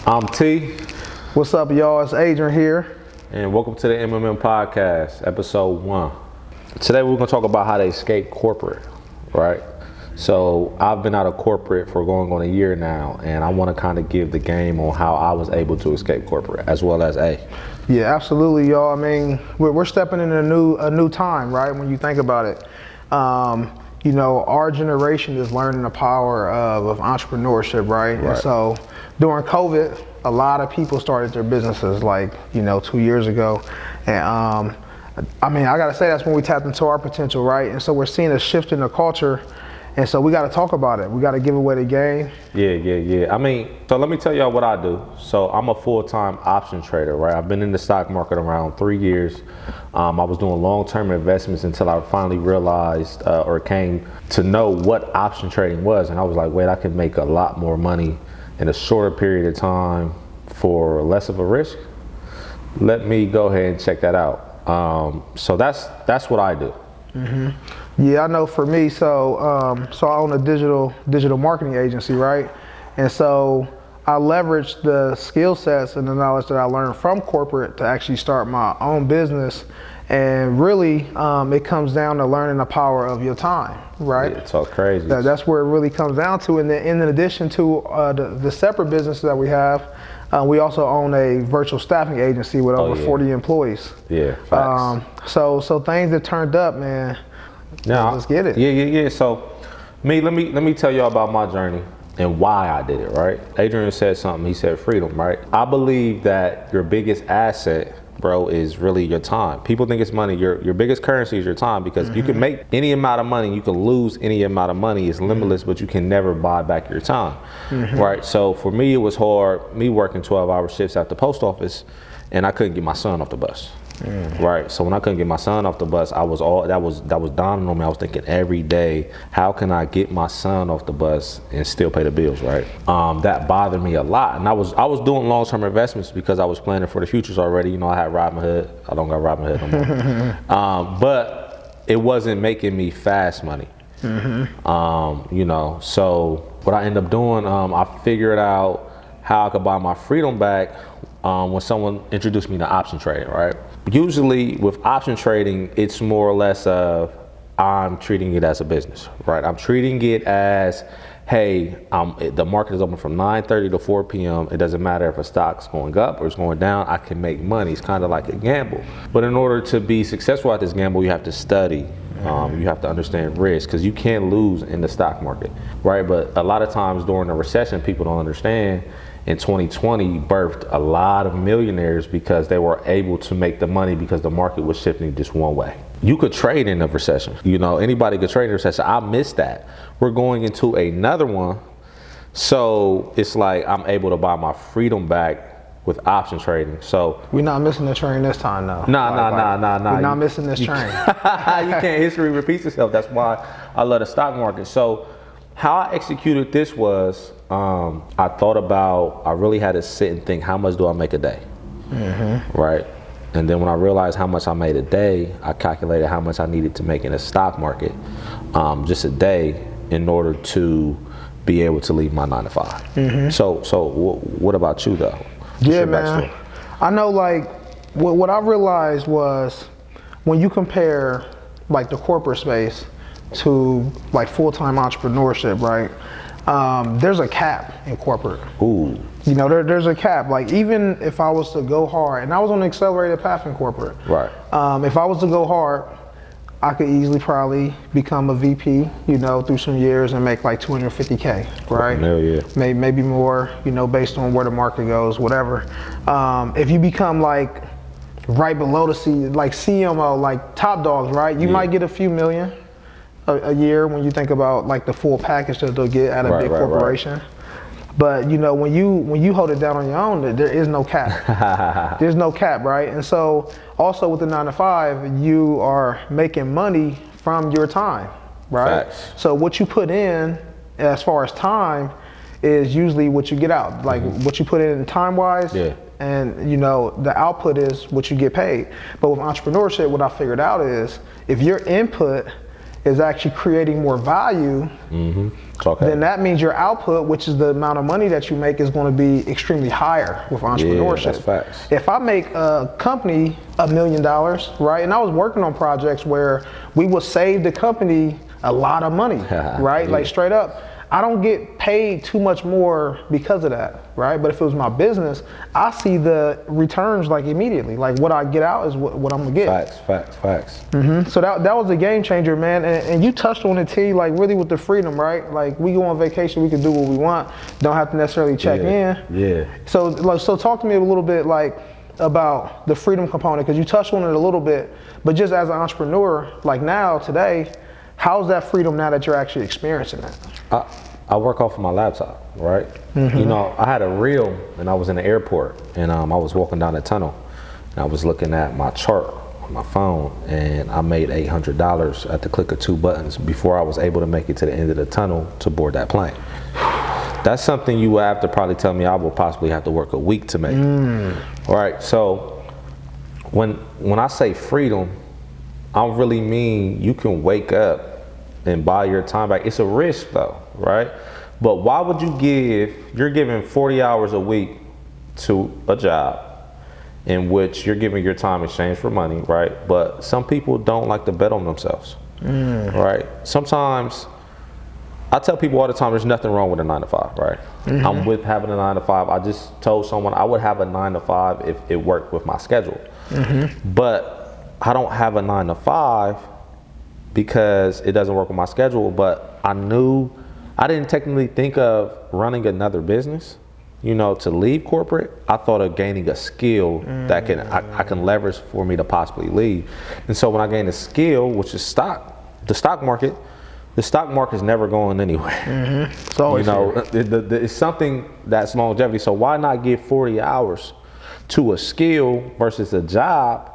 I'm T. What's up, y'all? It's Adrian here. And welcome to the MMM Podcast, episode 1. Today we're going to talk about how to escape corporate, right? So I've been out of corporate for going on a year now, and I want to kind of give the game on how I was able to escape corporate, as well as A. Yeah, absolutely, y'all. I mean, we're stepping in a new time, right? When you think about it. Our generation is learning the power of entrepreneurship, right? And so during COVID, a lot of people started their businesses 2 years ago. And I gotta say that's when we tapped into our potential, right? And so we're seeing a shift in the culture. And so we got to talk about it. We got to give away the game. Yeah. So let me tell y'all what I do. So I'm a full-time option trader, right? I've been in the stock market around 3 years. I was doing long-term investments until I finally realized or came to know what option trading was. And I was like, wait, I can make a lot more money in a shorter period of time for less of a risk. Let me go ahead and check that out. So that's what I do. Mm-hmm. Yeah, I know for me, so I own a digital marketing agency, right? And so I leverage the skill sets and the knowledge that I learned from corporate to actually start my own business. And really, it comes down to learning the power of your time, right? Yeah, it's all crazy. That's where it really comes down to. And then in addition to the separate businesses that we have, we also own a virtual staffing agency with over 40 employees. Yeah, facts. So things that turned up, man. Now, let's get it. Yeah. So, let me tell y'all about my journey and why I did it, right? Adrian said something. He said freedom, right? I believe that your biggest asset, bro, is really your time. People think it's money. Your biggest currency is your time, because you can make any amount of money, you can lose any amount of money. It's limitless, but you can never buy back your time, right? So for me, it was hard, me working 12-hour shifts at the post office, and I couldn't get my son off the bus. Right. So when I couldn't get my son off the bus, that was dawning on me. I was thinking every day, how can I get my son off the bus and still pay the bills, right? That bothered me a lot. And I was doing long-term investments because I was planning for the futures already. I had Robinhood. I don't got Robinhood no more. But it wasn't making me fast money. So what I ended up doing, I figured out how I could buy my freedom back when someone introduced me to option trading, right? Usually with option trading, it's more or less of I'm treating it as a business, right? I'm treating it as, hey, the market is open from 9:30 to 4 p.m. It doesn't matter if a stock's going up or it's going down, I can make money. It's kind of like a gamble. But in order to be successful at this gamble, you have to study. You have to understand risk, because you can't lose in the stock market, right? But a lot of times during a recession, people don't understand. In 2020, birthed a lot of millionaires because they were able to make the money because the market was shifting just one way. You could trade in a recession. Anybody could trade in a recession. I missed that. We're going into another one. So it's like I'm able to buy my freedom back with option trading. So we're not missing the train this time, though. Nah. We're not missing this train. You can't. History repeats itself. That's why I love the stock market. So how I executed this was, I really had to sit and think, how much do I make a day? Right? And then when I realized how much I made a day, I calculated how much I needed to make in the stock market, just a day, in order to be able to leave my 9 to 5. So what about you, though? Yeah, man. I know, what I realized was, when you compare the corporate space to full-time entrepreneurship, right? There's a cap in corporate. Ooh. There's a cap. Even if I was to go hard, and I was on an accelerated path in corporate. Right. If I was to go hard, I could easily probably become a VP, through some years, and make $250K, right? Hell yeah. Maybe more, based on where the market goes, whatever. If you become right below the CMO, top dogs, right? You might get a few million a year when you think about the full package that they'll get at a big corporation. Right. But when you hold it down on your own, there is no cap. There's no cap, right? And so also with the 9 to 5, you are making money from your time, right? Facts. So what you put in as far as time is usually what you get out. What you put in time wise. Yeah. And the output is what you get paid. But with entrepreneurship, what I figured out is, if your input is actually creating more value, then that means your output, which is the amount of money that you make, is going to be extremely higher with entrepreneurship. Yeah, that's facts. If I make a company $1 million, right, and I was working on projects where we would save the company a lot of money, right, like straight up, I don't get paid too much more because of that, right? But if it was my business, I see the returns like immediately. Like what I get out is what I'm gonna get. Facts. So that was a game changer, man. And you touched on it, T, like really with the freedom, right? Like we go on vacation, we can do what we want. Don't have to necessarily check in. Yeah. So talk to me a little bit like about the freedom component, because you touched on it a little bit, but just as an entrepreneur, like now, today, how's that freedom now that you're actually experiencing that? I work off of my laptop, right? You know, I had a reel and I was in the airport and I was walking down the tunnel and I was looking at my chart on my phone and I made $800 at the click of 2 buttons before I was able to make it to the end of the tunnel to board that plane. That's something you would have to probably tell me I will possibly have to work a week to make. All right, so when I say freedom, I really mean you can wake up and buy your time back. It's a risk though, right? But why would you're giving 40 hours a week to a job in which you're giving your time in exchange for money, right? But some people don't like to bet on themselves, right? Sometimes, I tell people all the time, there's nothing wrong with a 9 to 5, right? I'm with having a 9 to 5. I just told someone I would have a 9 to 5 if it worked with my schedule. But I don't have a 9 to 5 because it doesn't work with my schedule, but I didn't technically think of running another business, you know, to leave corporate. I thought of gaining a skill that I can leverage for me to possibly leave. And so when I gained a skill, which is the stock market's never going anywhere. It's always, you know, it's something that's longevity. So why not give 40 hours to a skill versus a job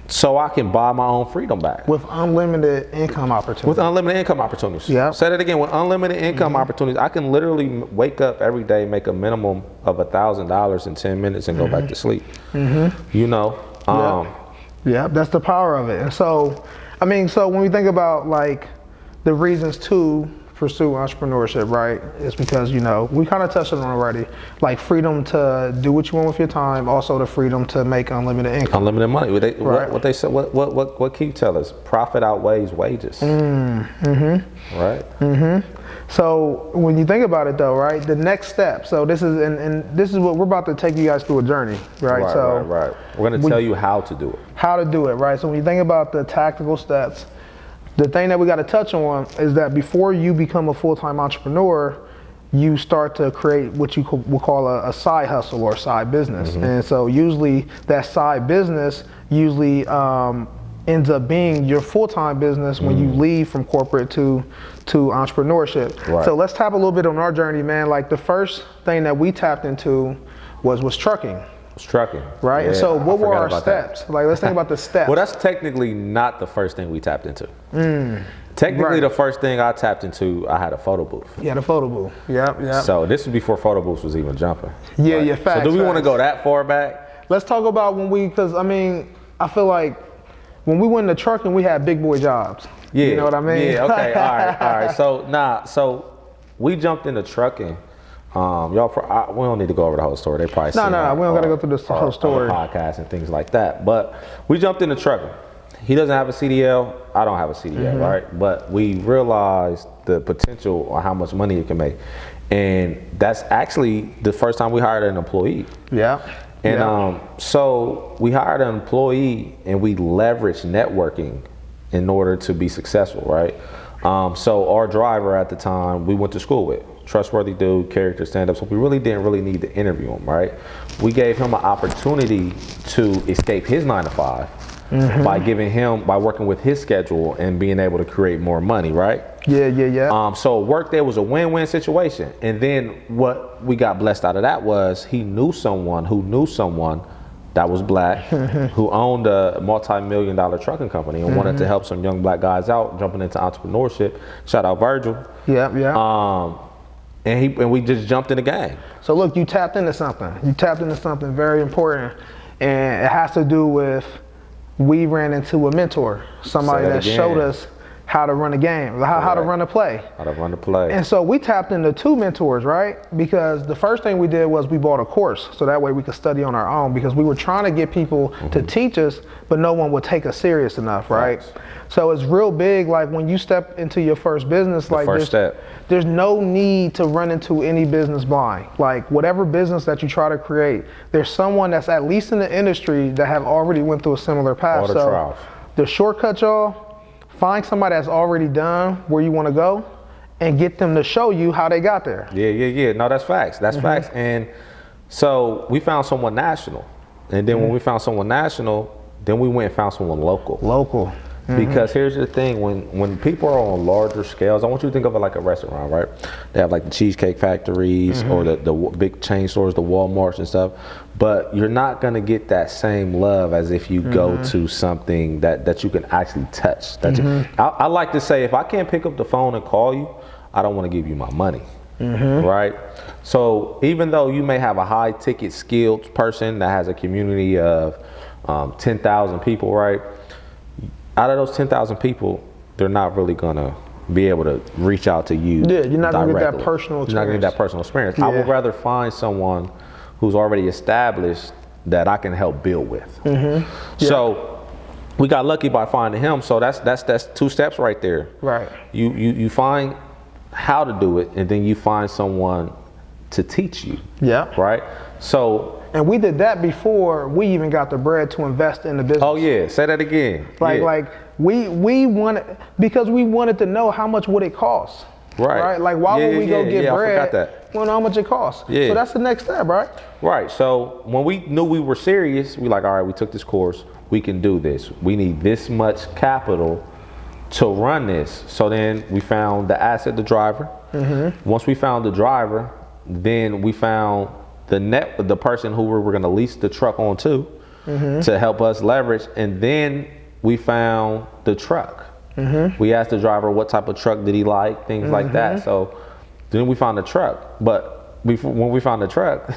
so I can buy my own freedom back? with unlimited income opportunities. With unlimited income opportunities. Yeah. Say that again. With unlimited income opportunities, I can literally wake up every day, make a minimum of $1,000 in 10 minutes and go back to sleep. You know? Yeah, that's the power of it. And so, I mean, so when we think about like the reasons to pursue entrepreneurship, right, it's because, you know, we kind of touched on it already, like freedom to do what you want with your time, also the freedom to make unlimited income. Unlimited money. What they say, what Keith tell us? Profit outweighs wages. Right? So when you think about it though, right, the next step, so this is, and this is what we're about to take you guys through a journey, right? Right. We're going to tell you how to do it. How to do it, right? So when you think about the tactical steps, the thing that we got to touch on is that before you become a full-time entrepreneur, you start to create what you will call a side hustle or side business. And so usually that side business usually ends up being your full-time business when you leave from corporate to entrepreneurship. Right. So let's tap a little bit on our journey, man. Like the first thing that we tapped into was trucking. It's trucking. Right? Yeah, so what were our that. steps? Like let's think about the steps. Well, that's technically not the first thing we tapped into. Technically, the first thing I tapped into, I had a photo booth. Yeah, the photo booth. Yep. So this was before photo booths was even jumping. Yeah, facts. So do we want to go that far back? Let's talk about because I mean, I feel like when we went into trucking, we had big boy jobs. Yeah. You know what I mean? Yeah, okay, all right. So we jumped into trucking. We don't need to go over the whole story. They probably No, we don't gotta go through this whole story. Podcasts and things like that. But we jumped into trucking. He doesn't have a CDL. I don't have a CDL, right? But we realized the potential or how much money it can make, and that's actually the first time we hired an employee. Yeah. And so we hired an employee, and we leveraged networking in order to be successful, right? So our driver at the time, we went to school with. Trustworthy dude, character, stand-up. So we really didn't need to interview him, right? We gave him an opportunity to escape his 9 to 5 by working with his schedule and being able to create more money, right? Yeah. So work there was a win-win situation. And then what we got blessed out of that was he knew someone that was black who owned a multi-million-dollar trucking company and wanted to help some young black guys out jumping into entrepreneurship. Shout out Virgil. Yeah. And we just jumped in the game. So look, you tapped into something. You tapped into something very important, and it has to do with we ran into a mentor, somebody that showed us how to run a game, how to run a play. How to run a play. And so we tapped into 2 mentors, right? Because the first thing we did was we bought a course, so that way we could study on our own, because we were trying to get people to teach us, but no one would take us serious enough, right? Nice. So it's real big, like when you step into your first business, like there's no need to run into any business blind. Like whatever business that you try to create, there's someone that's at least in the industry that have already went through a similar path. All the trials. The shortcut, y'all, find somebody that's already done where you want to go and get them to show you how they got there. Yeah. No, that's facts. That's facts. And so we found someone national. And then when we found someone national, then we went and found someone local. Because here's the thing, when people are on larger scales, I want you to think of it like a restaurant, right? They have like the Cheesecake Factories or the big chain stores, the Walmarts and stuff, but you're not gonna get that same love as if you go to something that you can actually touch. I like to say, if I can't pick up the phone and call you, I don't wanna give you my money, right? So even though you may have a high ticket skilled person that has a community of 10,000 people, right? Out of those 10,000 people, they're not really gonna be able to reach out to you. Yeah, you're not directly. gonna get that personal experience. You're not gonna get that personal experience. Yeah. I would rather find someone who's already established that I can help build with. So we got lucky by finding him. So that's 2 steps right there. Right. You find how to do it, and then you find someone to teach you. Yeah. Right. So. And we did that before we even got the bread to invest in the business. Oh yeah, say that again. Like we wanted, because we wanted to know how much would it cost. Right. Like why would we go get bread? I forgot that. We don't know how much it costs. Yeah. So that's the next step, right? Right. So when we knew we were serious, we like, all right, we took this course, we can do this. We need this much capital to run this. So then we found the asset, the driver. Once we found the driver, then we found the person who we were going to lease the truck on to help us leverage, and then we found the truck. We asked the driver what type of truck did he like, things like that. So then we found the truck, but when we found the truck,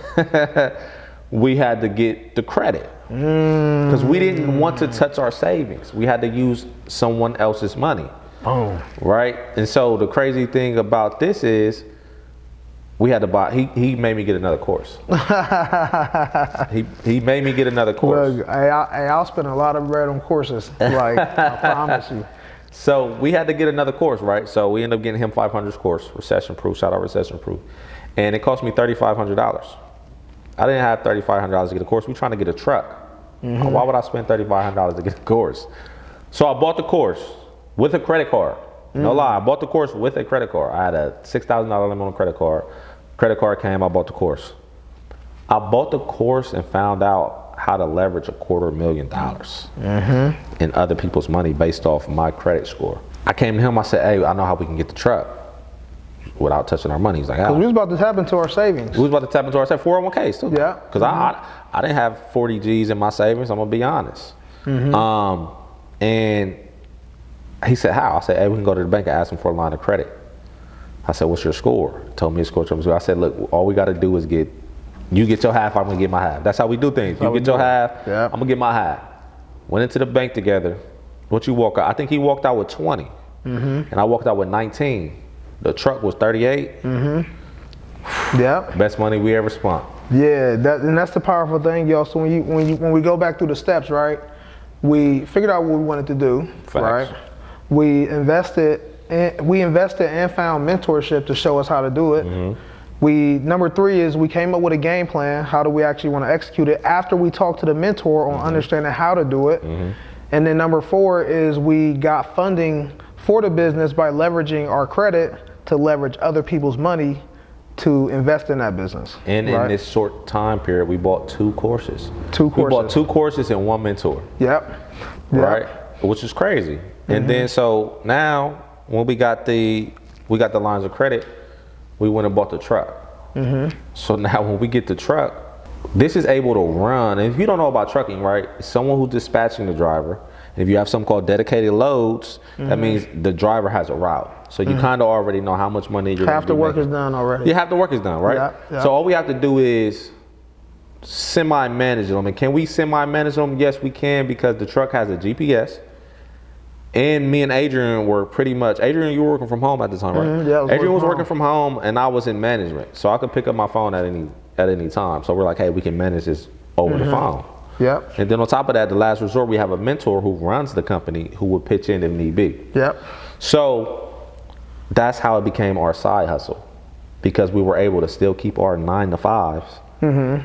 we had to get the credit because we didn't want to touch our savings. We had to use someone else's money. Right? And so the crazy thing about this is, we had to buy. He made me get another course. he made me get another course. Look, I'll spend a lot of bread on courses. Like I promise you. So we had to get another course, right? So we ended up getting him 500's course, recession proof. Shout out recession proof, and it cost me $3,500. I didn't have $3,500 to get a course. We're trying to get a truck. Why would I spend $3,500 to get a course? So I bought the course with a credit card. No lie, I bought the course with a credit card. I had a $6,000 limit on a credit card. Credit card came, I bought the course. I bought the course and found out how to leverage $250,000 in other people's money based off my credit score. I came to him, I said, hey, I know how we can get the truck without touching our money. He's like, we was about to tap into our savings. We was about to tap into our 401ks too. Yeah. Because I didn't have 40 G's in my savings, I'm gonna be honest. And he said, how? I said, hey, we can go to the bank and ask him for a line of credit. I said, what's your score? Told me his score. I said, look, all we got to do is you get your half, I'm going to get my half. That's how we do things. You get your half, I'm going to get my half. Went into the bank together. What you walk out? I think he walked out with 20. And I walked out with 19. The truck was 38. Yeah. Best money we ever spent. Yeah, and that's the powerful thing, y'all. So when we go back through the steps, right? We figured out what we wanted to do, right? We invested and found mentorship to show us how to do it. Number 3 is we came up with a game plan. How do we actually want to execute it after we talked to the mentor on understanding how to do it? And then number 4 is we got funding for the business by leveraging our credit to leverage other people's money to invest in that business. And in this short time period, we bought 2 courses. We bought 2 courses and 1 mentor. Right? Which is crazy. And then so now when we got the lines of credit, we went and bought the truck. So now when we get the truck, this is able to run. And if you don't know about trucking, right, it's someone who's dispatching the driver. And if you have something called dedicated loads, that means the driver has a route. So you kind of already know how much money you're half the work is done already. Yeah, half the work is done, right? So all we have to do is semi-manage them. And can we semi-manage them? Yes, we can, because the truck has a GPS. And me and Adrian were pretty much, Adrian, you were working from home at the time, right? Yeah, Adrian was working from home, and I was in management. So I could pick up my phone at any time. So we're like, hey, we can manage this over the phone. Yep. And then on top of that, the last resort, we have a mentor who runs the company who would pitch in if need be. Yep. So that's how it became our side hustle, because we were able to still keep our 9 to 5s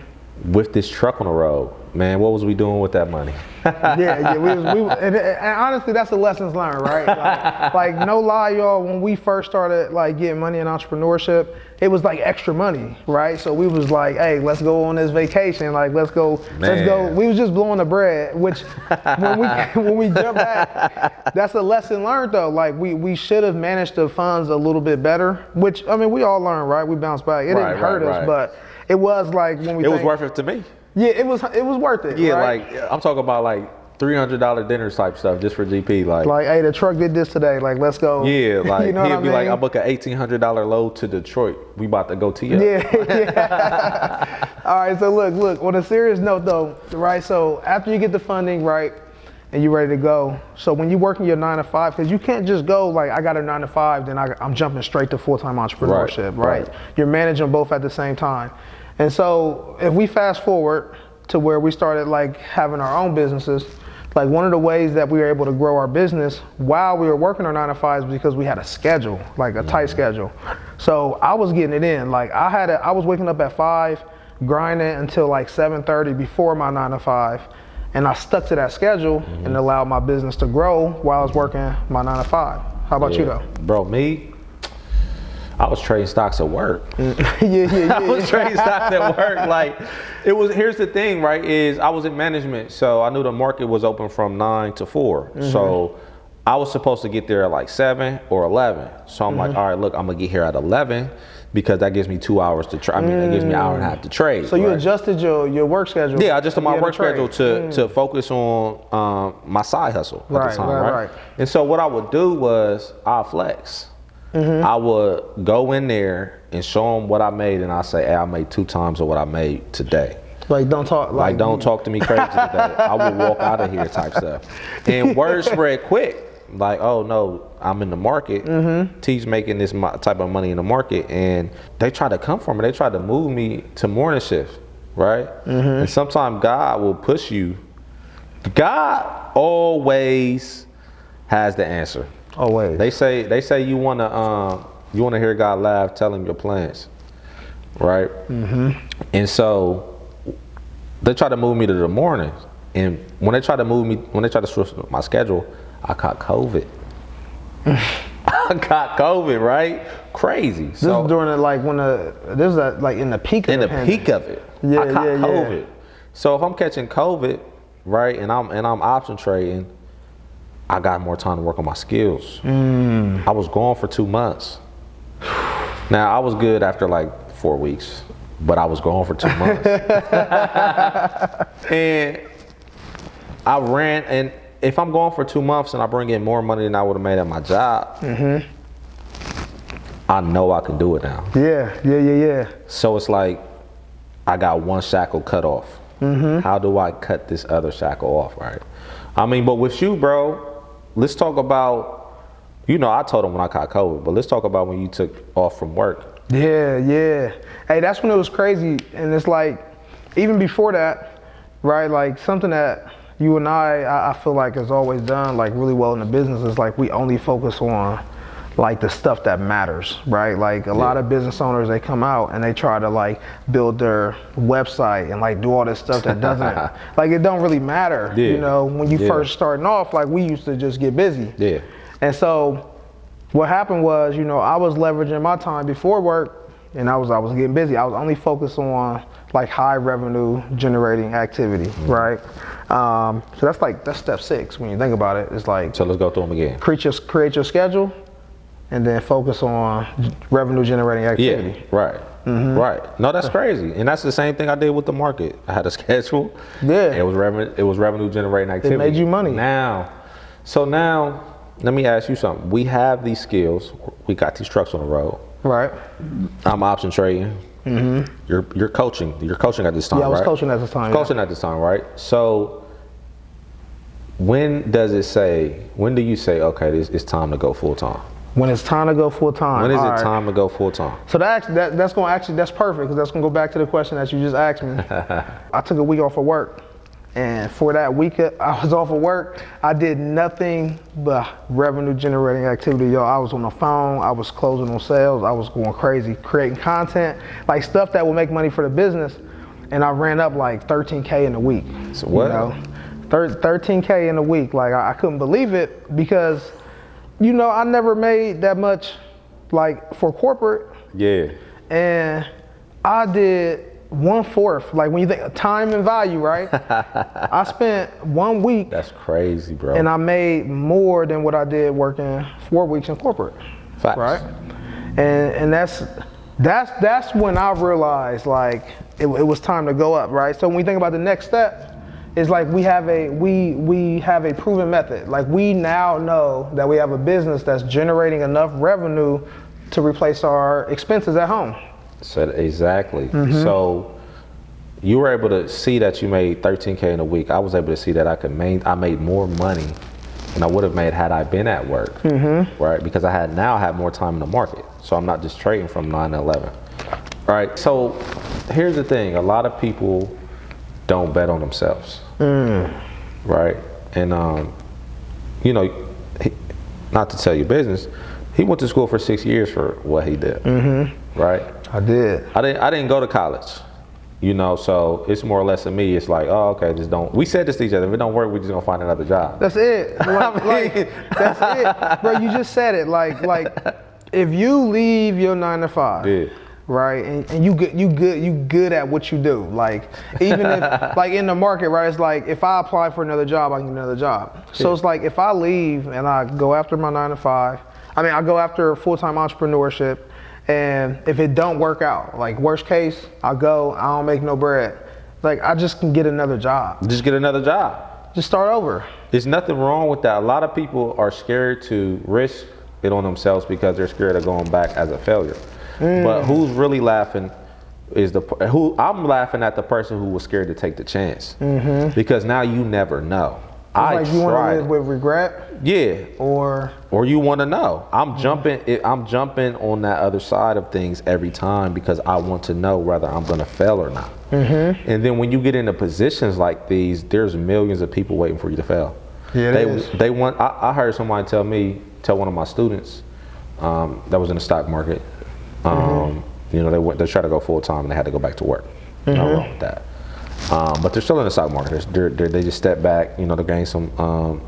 with this truck on the road. Man, what was we doing with that money? Yeah, and honestly, that's the lessons learned, right? Like no lie, y'all, when we first started like getting money in entrepreneurship, it was like extra money, right? So we was like, hey, let's go on this vacation, like let's go. We was just blowing the bread, which when we jump back, that's a lesson learned though. Like we should have managed the funds a little bit better, which I mean we all learn, right? We bounced back. It didn't hurt us, but it was like when we. It was worth it to me. Yeah, it was worth it. Yeah, right? like I'm talking about like $300 dinner type stuff just for GP. Like, hey, the truck did this today. Like, let's go. Yeah, like you know he'd be like, I book an $1,800 load to Detroit. We about to go to you. Yeah. All right. So look. On a serious note, though, right? So after you get the funding, right, and you're ready to go. So when you're working your 9 to 5, because you can't just go like I got a 9 to 5, then I'm jumping straight to full-time entrepreneurship, right? You're managing both at the same time. And so if we fast forward to where we started like having our own businesses, like one of the ways that we were able to grow our business while we were working our 9 to 5s was because we had a schedule, like a tight schedule. So I was getting it in. Like I was waking up at 5, grinding until like 7:30 before my 9 to 5. And I stuck to that schedule and allowed my business to grow while I was working my 9 to 5. How about you though? Bro, me, I was trading stocks at work. Yeah. I was trading stocks at work. Like, here's the thing, right, is I was in management, so I knew the market was open from 9 to 4. So I was supposed to get there at like 7 or 11. So I'm like, all right, look, I'm gonna get here at 11 because that gives me 2 hours to trade. I mean, that gives me an hour and a half to trade. So you adjusted your work schedule? Yeah, I adjusted my work schedule to focus on my side hustle at the time, right? And so what I would do was I'll flex. I would go in there and show them what I made, and I say, hey, I made 2 times of what I made today. Like don't talk like don't talk to me crazy today. I will walk out of here type stuff. And word spread quick. Like, oh no, I'm in the market. T's making this type of money in the market, and they try to come for me. They try to move me to morning shift, right? And sometimes God will push you. God always has the answer. Always. They say you wanna hear God laugh, tell him your plans, right? And so they try to move me to the morning, and when they try to switch my schedule, I caught COVID. I got COVID, right? Crazy. This is during it, like when this is like in the peak of the peak of it. Yeah, I caught COVID. So if I'm catching COVID, right, and I'm option trading, I got more time to work on my skills. I was gone for 2 months. Now I was good after like 4 weeks, but I was gone for 2 months. And I ran, and if I'm gone for 2 months and I bring in more money than I would have made at my job, I know I can do it now. Yeah. So it's like I got one shackle cut off. How do I cut this other shackle off, right? I mean, but with you, bro, let's talk about, I told him when I caught COVID, but let's talk about when you took off from work. Yeah. Hey, that's when it was crazy. And it's like, even before that, right, like something that you and I feel like has always done like really well in the business is like we only focus on like the stuff that matters, right? Like a lot of business owners, they come out and they try to like build their website and like do all this stuff that doesn't, like it don't really matter, when you first starting off, like we used to just get busy. Yeah. And so what happened was, I was leveraging my time before work and I was getting busy. I was only focused on like high revenue generating activity, right? So that's step 6 when you think about it. It's like, so let's go through them again. Create your schedule, and then focus on revenue generating activity. Yeah, right. Right. No, that's crazy. And that's the same thing I did with the market. I had a schedule. Yeah. It was revenue generating activity. It made you money. Now, let me ask you something. We have these skills. We got these trucks on the road. Right. I'm option trading. You're coaching. You're coaching at this time, right? Yeah, I was coaching at this time. Coaching at this time, right? So when do you say, okay, it's time to go full time? When it's time to go full time. When is it time to go full time? So that's perfect, because that's gonna go back to the question that you just asked me. I took a week off of work, and for that week I was off of work, I did nothing but revenue generating activity, yo. I was on the phone, I was closing on sales, I was going crazy, creating content, like stuff that will make money for the business, and I ran up like 13K in a week. So what? You know? 13K in a week, like I couldn't believe it, because you know, I never made that much, like, for corporate. Yeah. And I did 1/4, like when you think of time and value, right? I spent 1 week. That's crazy, bro. And I made more than what I did working 4 weeks in corporate. Facts. Right? And that's when I realized, like, it was time to go up, right? So when we think about the next step, it's like we have a proven method. Like, we now know that we have a business that's generating enough revenue to replace our expenses at home. So exactly. So you were able to see that you made 13K in a week. I was able to see that I made more money than I would have made had I been at work, right? Because I now had more time in the market. So I'm not just trading from 9 to 11. All right. So here's the thing: a lot of people don't bet on themselves, right? And you know, not to tell you business, he went to school for 6 years for what he did, right? I did. I didn't go to college, you know, so it's more or less to me, it's like, oh, okay, just don't. We said this to each other: if it don't work, we're just gonna find another job. That's it. That's it, bro. You just said it. Like, if you leave your 9 to 5. Yeah. Right, and you good at what you do. Like, even if, like, in the market, right, it's like if I apply for another job, I can get another job. So it's like if I leave and I go after my 9 to 5, I go after full-time entrepreneurship, and if it don't work out, like, worst case, I don't make no bread. Like, I just can get another job. Just get another job. Just start over. There's nothing wrong with that. A lot of people are scared to risk it on themselves because they're scared of going back as a failure. But who's really laughing is I'm laughing at the person who was scared to take the chance, because now you never know. Like, you want to live with regret? Yeah. Or you want to know. I'm jumping on that other side of things every time because I want to know whether I'm going to fail or not. And then when you get into positions like these, there's millions of people waiting for you to fail. Yeah, they want. I heard somebody tell one of my students that was in the stock market. You know, they try to go full time and they had to go back to work. Nothing wrong with that. But they're still in the stock market. They just step back, you know, to gain some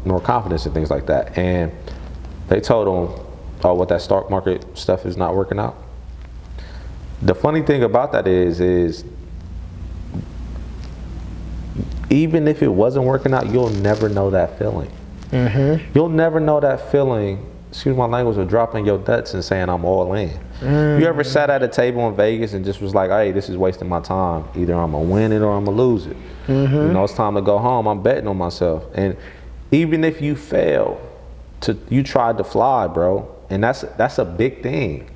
more confidence and things like that. And they told them, oh, what that stock market stuff is not working out. The funny thing about that is even if it wasn't working out, you'll never know that feeling. You'll never know that feeling, excuse my language, of dropping your nuts and saying I'm all in. You ever sat at a table in Vegas and just was like, hey, this is wasting my time. Either I'm gonna win it or I'm gonna lose it. You know, it's time to go home. I'm betting on myself. And even if you fail, you tried to fly, bro. And that's a big thing.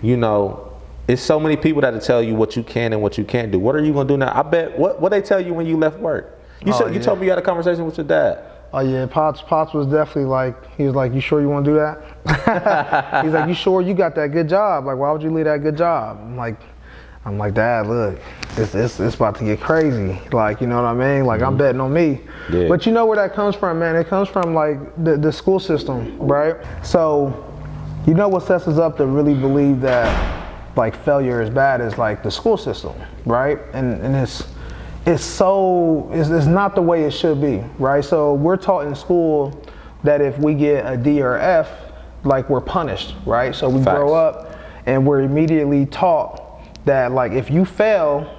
You know, it's so many people that tell you what you can and what you can't do. What are you gonna do now? I bet what they tell you when you left work. You told me you had a conversation with your dad. Oh yeah, Pops was definitely like, he was like, you sure you want to do that? He's like, you sure you got that good job? Like, why would you leave that good job? I'm like, Dad, look, it's about to get crazy. Like, you know what I mean? Like, I'm betting on me. Yeah. But you know where that comes from, man? It comes from, like, the school system, right? So, you know what sets us up to really believe that, like, failure is bad is, like, the school system, right? And it's not the way it should be, right? So we're taught in school that if we get a D or F, like, we're punished, right? So we Facts. grow up and we're immediately taught that, like, if you fail,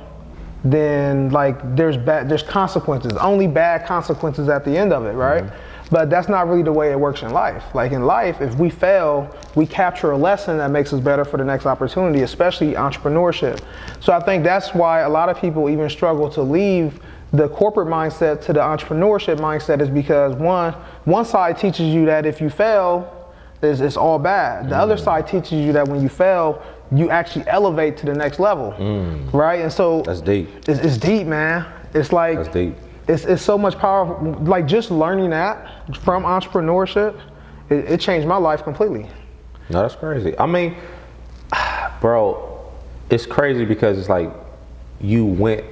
then, like, there's consequences, only bad consequences at the end of it, right? But that's not really the way it works in life. Like, in life, if we fail, we capture a lesson that makes us better for the next opportunity, especially entrepreneurship. So I think that's why a lot of people even struggle to leave the corporate mindset to the entrepreneurship mindset, is because one side teaches you that if you fail, it's all bad. The other side teaches you that when you fail, you actually elevate to the next level, right? And so That's deep. It's deep, man. It's like, That's deep. it's so much power. Like just learning that from entrepreneurship, it changed my life completely. No, that's crazy. I mean, bro, it's crazy because it's like you went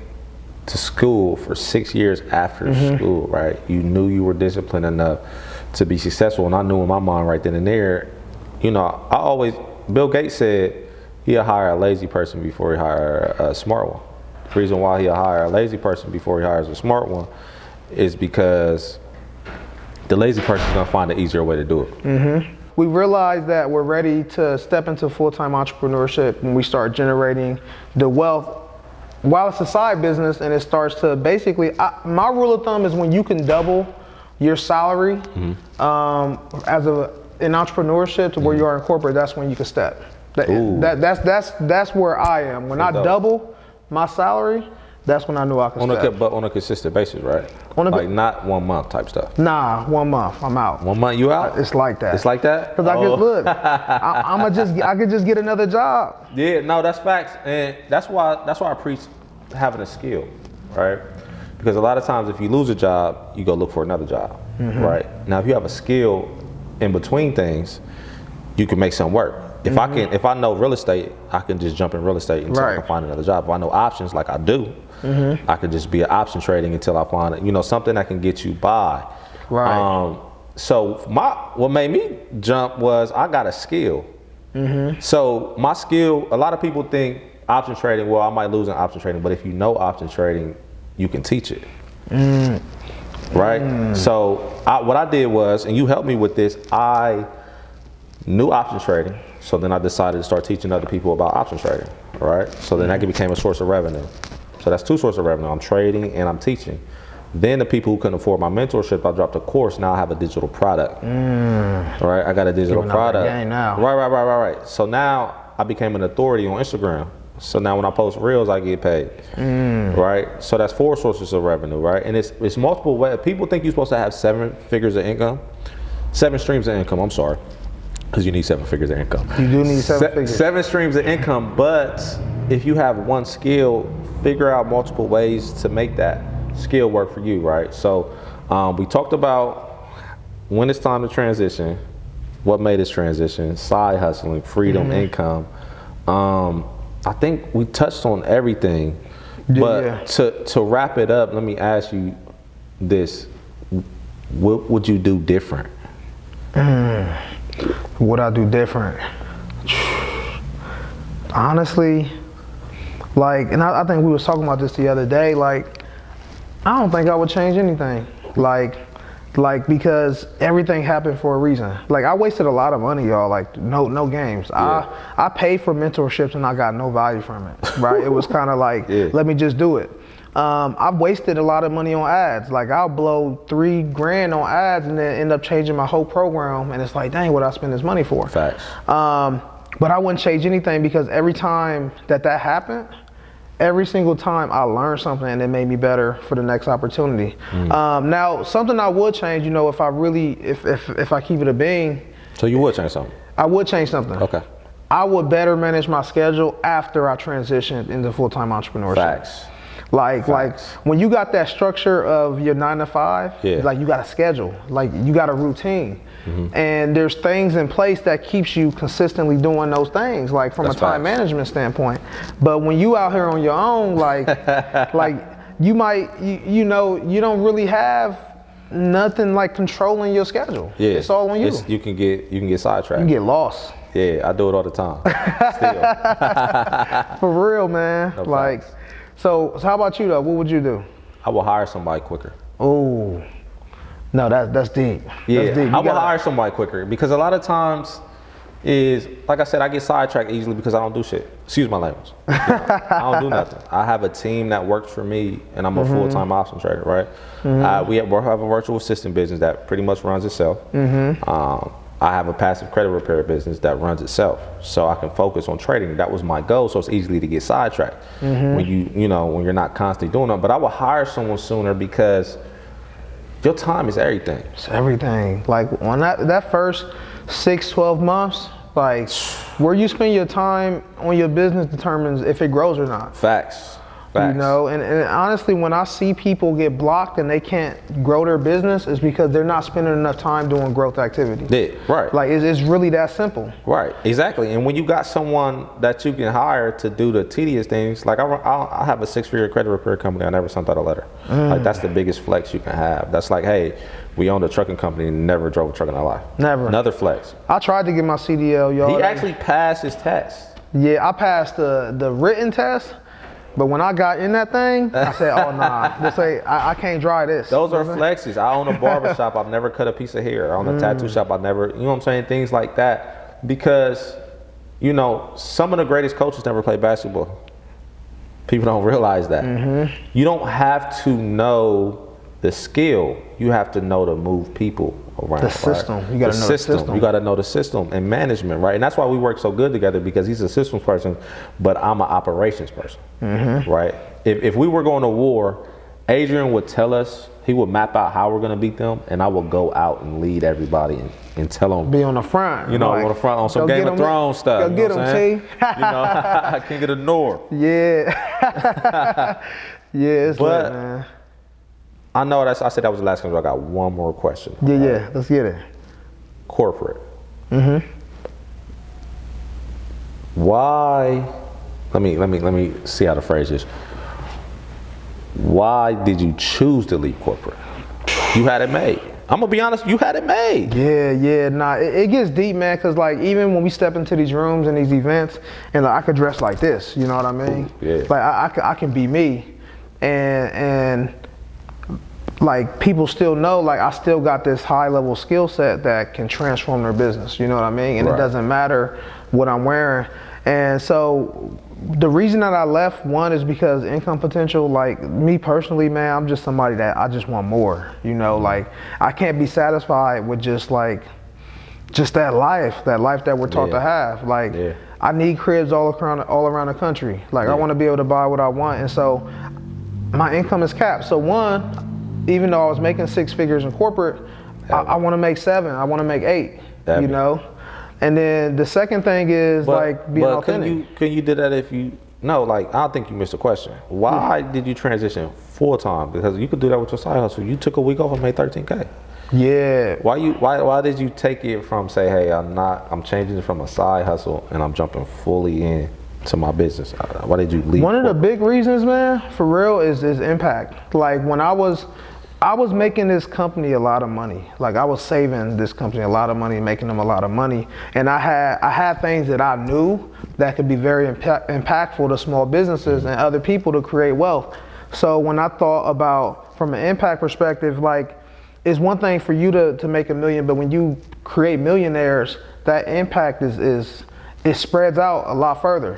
to school for 6 years after school, right? You knew you were disciplined enough to be successful, and I knew in my mind right then and there, you know, Bill Gates said he'll hire a lazy person before he hire a smart one. The reason why he'll hire a lazy person before he hires a smart one is because the lazy person is gonna find an easier way to do it. We realize that we're ready to step into full-time entrepreneurship when we start generating the wealth while it's a side business, and it starts to basically, my rule of thumb is when you can double your salary as in entrepreneurship to where you are in corporate, that's when you can step. That's where I am. When I double my salary, that's when I knew I could step. But on a consistent basis, right? Like not 1 month type stuff. Nah, 1 month, I'm out. 1 month, you out? It's like that. It's like that? Because I could just get another job. Yeah, no, that's facts, and that's why I preach having a skill, right? Because a lot of times if you lose a job, you go look for another job, right? Now, if you have a skill in between things, you can make something work. If I know real estate, I can just jump in real estate until I can find another job. If I know options like I do, I could just be an option trading until I find it, you know, something that can get you by. Right. So what made me jump was I got a skill. So my skill, a lot of people think option trading, well, I might lose in option trading, but if you know option trading, you can teach it. Right? So what I did was, and you helped me with this, I knew option trading. So then I decided to start teaching other people about option trading, right? So then that became a source of revenue. So that's two sources of revenue. I'm trading and I'm teaching. Then the people who couldn't afford my mentorship, I dropped a course. Now I have a digital product, right? I got a digital product. Now. Right. So now I became an authority on Instagram. So now when I post reels, I get paid, right? So that's 4 sources of revenue, right? And it's multiple ways. People think you're supposed to have 7 figures of income, 7 streams of income, I'm sorry. Because you need 7 figures of income. You do need 7 figures. 7 streams of income, but if you have one skill, figure out multiple ways to make that skill work for you, right? So we talked about when it's time to transition, what made us transition, side hustling, freedom, income. I think we touched on everything, but to wrap it up, let me ask you this. What would you do different? What I do different? Honestly, like, and I think we was talking about this the other day, like, I don't think I would change anything. Like because everything happened for a reason. Like, I wasted a lot of money, y'all, like, no games. I paid for mentorships and I got no value from it, right? It was kind of like, let me just do it. I've wasted a lot of money on ads. Like, I'll blow $3 grand on ads and then end up changing my whole program. And it's like, dang, what I spend this money for? Facts. But I wouldn't change anything because every time that happened, every single time I learned something and it made me better for the next opportunity. Now, something I would change, you know, if I keep it a being. So you would change something? I would change something. Okay. I would better manage my schedule after I transitioned into full-time entrepreneurship. Facts. Like when you got that structure of your 9 to 5, like you got a schedule, like you got a routine, and there's things in place that keeps you consistently doing those things, like from a time management standpoint. But when you out here on your own, like you might, you know, you don't really have nothing like controlling your schedule. Yeah, it's all on you. You can get sidetracked. You can get lost. Yeah, I do it all the time. Still. For real, man. No like. Facts. So how about you though? What would you do? I will hire somebody quicker. Oh, no, that's deep. Yeah, that's deep. I will hire somebody quicker because a lot of times is, like I said, I get sidetracked easily because I don't do shit. Excuse my language. You know, I don't do nothing. I have a team that works for me and I'm a full-time option trader, right? We have a virtual assistant business that pretty much runs itself. I have a passive credit repair business that runs itself, so I can focus on trading. That was my goal, so it's easy to get sidetracked when when you're not constantly doing it. But I will hire someone sooner because your time is everything. It's everything. Like on that first 6-12 months, like where you spend your time on your business determines if it grows or not. Facts. Facts. You know, and honestly, when I see people get blocked and they can't grow their business, it's because they're not spending enough time doing growth activity. Yeah, right. Like, it's really that simple. Right, exactly. And when you got someone that you can hire to do the tedious things, like I have a 6-figure credit repair company, I never sent out a letter. Like, that's the biggest flex you can have. That's like, hey, we owned a trucking company and never drove a truck in our life. Never. Another flex. I tried to get my CDL, y'all. He actually passed his test. Yeah, I passed the written test, but when I got in that thing, I said, oh nah, I can't drive this. Those are flexes. I own a barber shop, I've never cut a piece of hair. I own a tattoo shop, I never, you know what I'm saying? Things like that. Because, you know, some of the greatest coaches never played basketball. People don't realize that. You don't have to know the skill, you have to know to move people around. The system. Right? You gotta know the system. You gotta know the system and management, right? And that's why we work so good together, because he's a systems person, but I'm an operations person, right? If we were going to war, Adrian would tell us, he would map out how we're gonna beat them, and I will go out and lead everybody and tell them. Be on the front. You know, like, on the front on some Game of Thrones stuff. Go get them, T. You know, King of the North. Yeah. Yeah, it's lit, man. I know I said that was the last question, but I got one more question. Yeah, let's get it. Corporate. Why? Let me see how to phrase this. Why did you choose to leave corporate? You had it made. I'm gonna be honest, you had it made. Yeah, nah, it gets deep, man, because like even when we step into these rooms and these events, and like, I could dress like this, you know what I mean? Yeah. Like I can be me, and like people still know, like I still got this high level skill set that can transform their business, you know what I mean? And It doesn't matter what I'm wearing. And so the reason that I left, one, is because income potential. Like me personally, man, I'm just somebody that I just want more, you know, like I can't be satisfied with just that life that we're taught to have. Like I need cribs all around the country. Like I want to be able to buy what I want. And so my income is capped. So one, even though I was making 6 figures in corporate, I want to make 7. I want to make 8. You know. And then the second thing is being authentic. Can you do that if you? No, like I don't think you missed the question. Why did you transition full time? Because you could do that with your side hustle. You took a week off and made 13K. Yeah. Why did you take it from say, hey, I'm changing it from a side hustle and I'm jumping fully in to my business? Why did you leave? One of the big reasons, man, for real, is impact. Like when I was making this company a lot of money. Like I was saving this company a lot of money, making them a lot of money. And I had things that I knew that could be very impactful to small businesses and other people to create wealth. So when I thought about, from an impact perspective, like it's one thing for you to make $1 million, but when you create millionaires, that impact it spreads out a lot further.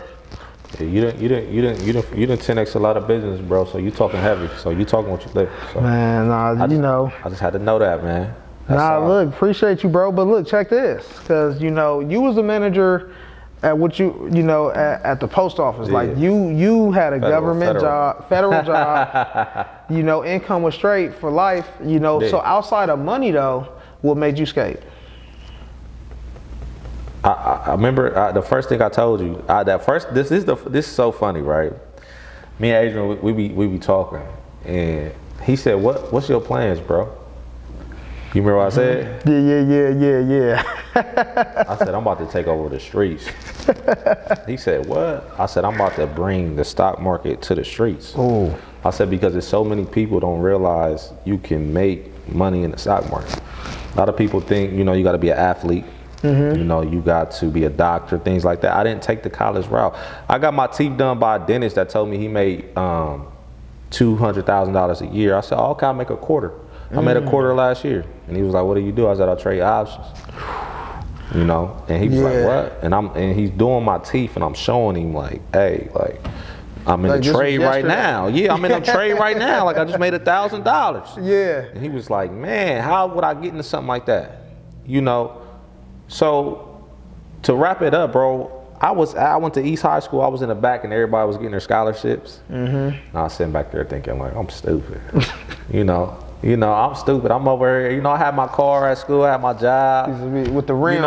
Yeah, you didn't 10x a lot of business, bro. So you talking heavy. So you talking what you live. So man, I just had to know that, man. Look, appreciate you, bro. But look, check this, because you was a manager at what at the post office. Yeah. Like you had a government job, federal job. Income was straight for life. Yeah. So outside of money, though, what made you skate? I remember the first thing I told you. This is so funny, right? Me and Adrian, we be talking, and he said, "What's your plans, bro?" You remember what I said? Yeah. I said, "I'm about to take over the streets." He said, "What?" I said, "I'm about to bring the stock market to the streets." Oh. I said, because there's so many people don't realize you can make money in the stock market. A lot of people think, you got to be an athlete. You got to be a doctor, things like that. I didn't take the college route. I got my teeth done by a dentist that told me he made $200,000 a year. I said, oh, okay, I'll make a quarter. I made a quarter last year. And he was like, what do you do? I said, I trade options. And he was like, what? And he's doing my teeth, and I'm showing him like, hey, like, I'm in a trade right now. Yeah, I'm in a trade right now. Like, I just made $1,000. Yeah. And he was like, man, how would I get into something like that? So to wrap it up, bro, I went to East High School. I was in the back, and everybody was getting their scholarships. And I was sitting back there thinking, like, I'm stupid. I'm stupid. I'm over here. I had my car at school. I had my job. With the rims,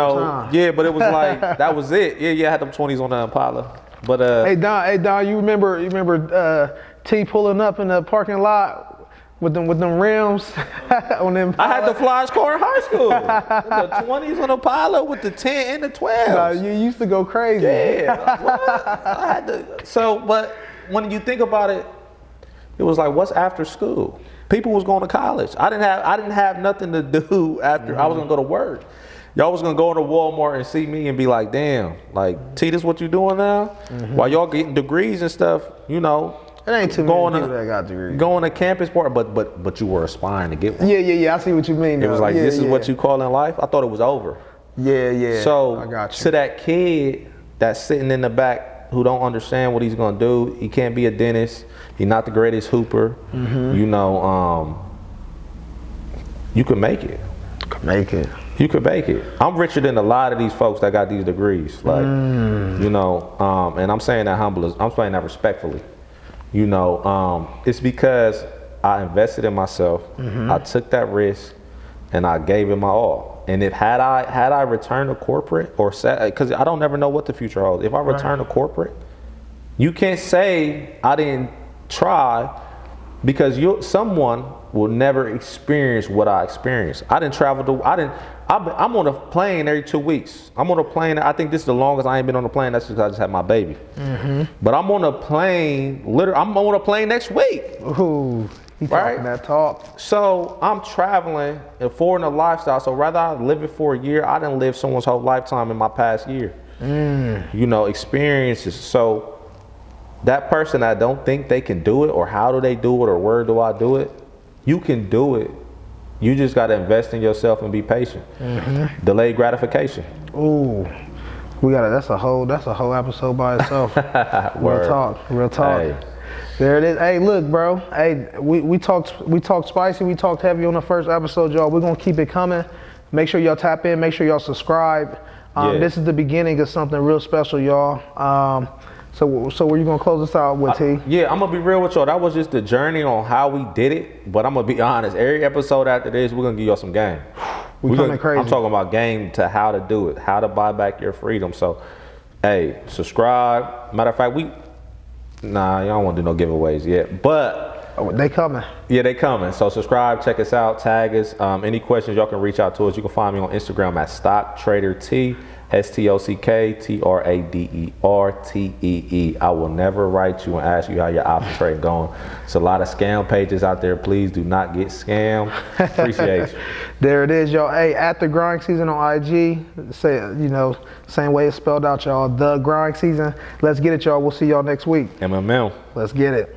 Yeah, but it was like, that was it. Yeah, I had them 20s on the Impala. But Hey Don, you remember T pulling up in the parking lot with them rims on them. I had the flyest car in high school. The 20s on a Pilot with the 10 and the 12. Nah, you used to go crazy. Yeah. What? I had to. So, but when you think about it, it was like, what's after school? People was going to college. I didn't have nothing to do after. I was gonna go to work. Y'all was gonna go into Walmart and see me and be like, damn, like, T, this what you doing now? While y'all getting degrees and stuff, you know. It ain't too many people that got degrees. Going to campus party, but you were aspiring to get one. Yeah. I see what you mean. It was like, this is what you call in life? I thought it was over. Yeah. So I got you. to that kid that's sitting in the back who don't understand what he's gonna do, he can't be a dentist. He's not the greatest hooper. You know, you could make it. You could make it. I'm richer than a lot of these folks that got these degrees. Like, you know, and I'm saying that I'm saying that respectfully. You know, it's because I invested in myself. I took that risk, and I gave it my all. And if had I returned to corporate or because I don't never know what the future holds. If I return to corporate, you can't say I didn't try, because someone will never experience what I experienced. I didn't travel I'm on a plane every 2 weeks. I'm on a plane. I think this is the longest I ain't been on a plane. That's because I just had my baby. But I'm on a plane. I'm on a plane next week. Ooh, he talking that talk. So I'm traveling and forwarding a lifestyle. So rather I live it for a year, I didn't live someone's whole lifetime in my past year. You know, experiences. So that person that don't think they can do it, or how do they do it, or where do I do it? You can do it. You just got to invest in yourself and be patient. Delayed gratification. Ooh, that's a whole episode by itself. Real talk. Hey. There it is. Hey, look, bro. Hey, we talked spicy. We talked heavy on the first episode, y'all. We're gonna keep it coming. Make sure y'all tap in. Make sure y'all subscribe. This is the beginning of something real special, y'all. So were you gonna close this out with T? Yeah, I'm gonna be real with y'all. That was just the journey on how we did it. But I'm gonna be honest. Every episode after this, we're gonna give y'all some game. We're coming crazy. I'm talking about game to how to do it, how to buy back your freedom. So, hey, subscribe. Matter of fact, y'all don't want to do no giveaways yet, but they coming. Yeah, they coming. So subscribe, check us out, tag us. Any questions, y'all can reach out to us. You can find me on Instagram at StockTraderT. StockTraderTee. I will never write you and ask you how your option trade going. It's a lot of scam pages out there. Please do not get scammed. Appreciate you. There it is, y'all. Hey, at the grind season on IG. Say, same way it's spelled out, y'all. The grind season. Let's get it, y'all. We'll see y'all next week. MMM. Let's get it.